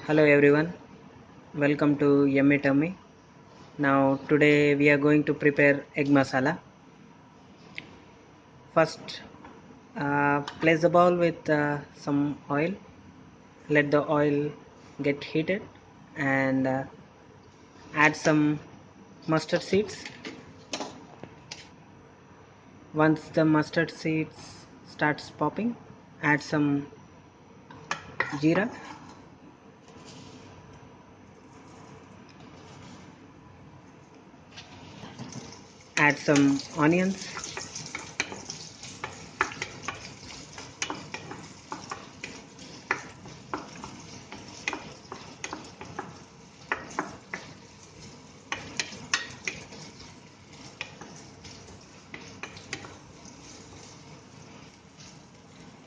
Hello everyone, welcome to Yummy Tummy. Now today we are going to prepare egg masala. First, place the bowl with some oil. Let the oil get heated and add some mustard seeds. Once the mustard seeds starts popping, add some jeera. Add some onions.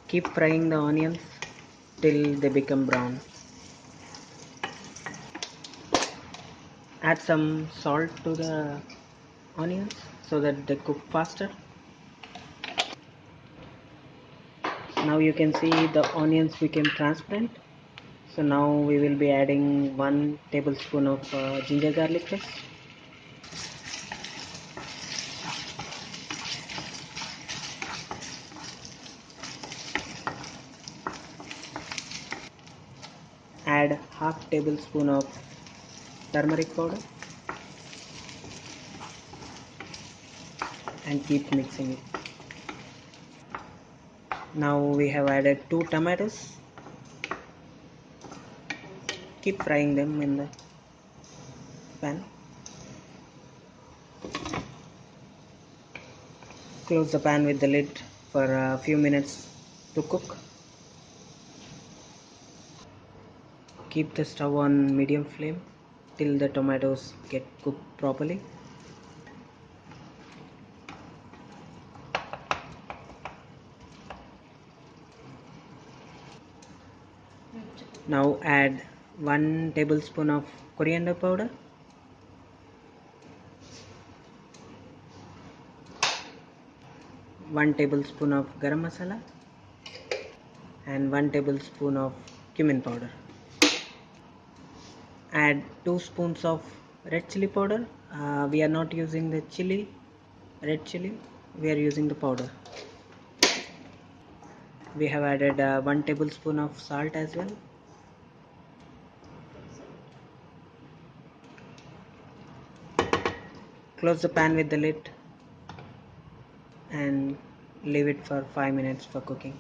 Keep frying the onions till they become brown. Add some salt to the onions so that they cook faster. Now you can see the onions became transparent. So now we will be adding 1 tablespoon of ginger garlic paste. Add half tablespoon of turmeric powder and keep mixing it. Now we have added 2 tomatoes. Keep frying them in the pan. Close the pan with the lid for a few minutes to cook. Keep the stove on medium flame till the tomatoes get cooked properly. Now add 1 tablespoon of coriander powder, 1 tablespoon of garam masala and 1 tablespoon of cumin powder. Add 2 spoons of red chili powder. We are not using the red chili, we are using the powder. We have added 1 tablespoon of salt as well. Close the pan with the lid and leave it for 5 minutes for cooking.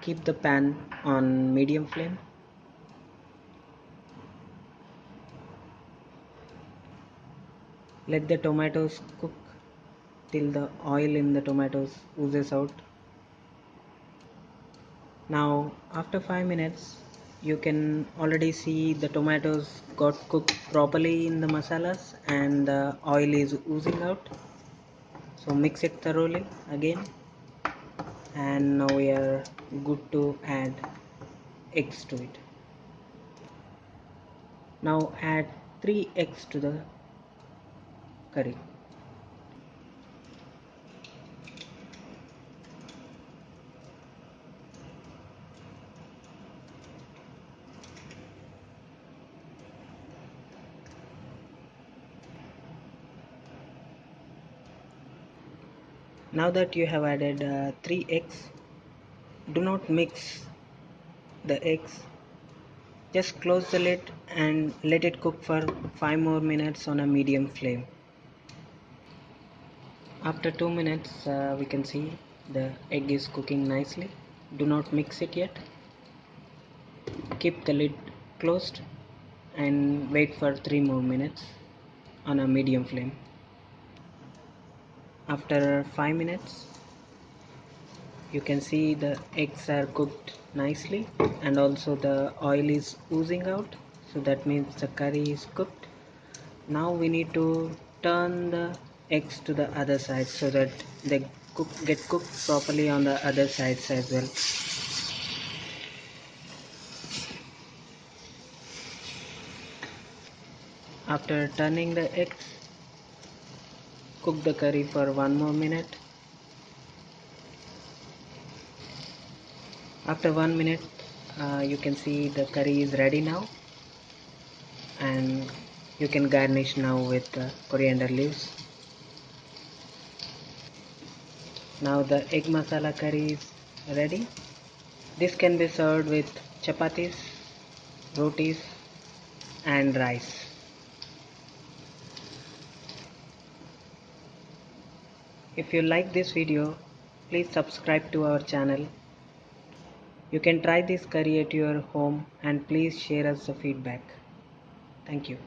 Keep the pan on medium flame. Let the tomatoes cook till the oil in the tomatoes oozes out. Now after 5 minutes you can already see the tomatoes got cooked properly in the masalas and the oil is oozing out. So mix it thoroughly again, and now we are good to add eggs to it. Now add 3 eggs to the curry. Now that you have added 3 eggs, do not mix the eggs. Just close the lid and let it cook for 5 more minutes on a medium flame. After 2 minutes we can see the egg is cooking nicely. Do not mix it yet. Keep the lid closed and wait for 3 more minutes on a medium flame. After 5 minutes you can see the eggs are cooked nicely and also the oil is oozing out, so that means the curry is cooked. Now we need to turn the eggs to the other side so that they get cooked properly on the other sides as well. After turning the eggs, cook the curry for 1 more minute. After 1 minute You can see the curry is ready now, and you can garnish now with coriander leaves. Now the egg masala curry is ready. This can be served with chapatis, rotis and rice. If you like this video, please subscribe to our channel. You can try this curry at your home and please share us the feedback. Thank you.